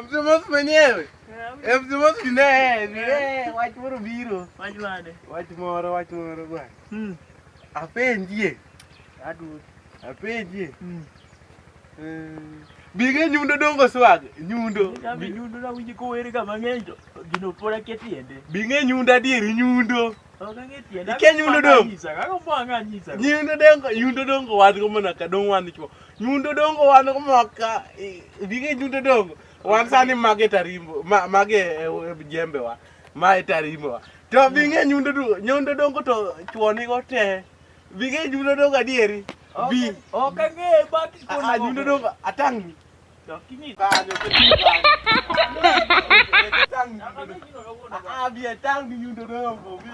Msimos mwenyewe. Msimos vine wach moro biro. Wach mane? Wach moro bwana. Apenjie. Apenjie. Bige Nyundo Odongo swag. Nyundo. Nyundo na winji kowere kama ng'eny to gino pod aketiende. Bige Nyundo adieri Nyundo. Okang'etiende. Ike Nyundo Odongo. Kaka mwanga nyisa. Nyundo Odongo wan go mana ka dong wan chuo. Nyundo Odongo wan go maka bige Nyundo Odongo. Wan sani mage tarimbo, mage jembe wa. Mae tarimbo wa. To bige Nyundo Odongo to chuo ni go te. Bige Nyundo Odongo adieri. Bi. Okang'e baki Ah, Nyundo Odongo atang. Kinyi. Kanyo tang. Ah, bi atang Nyundo Odongo. Bi.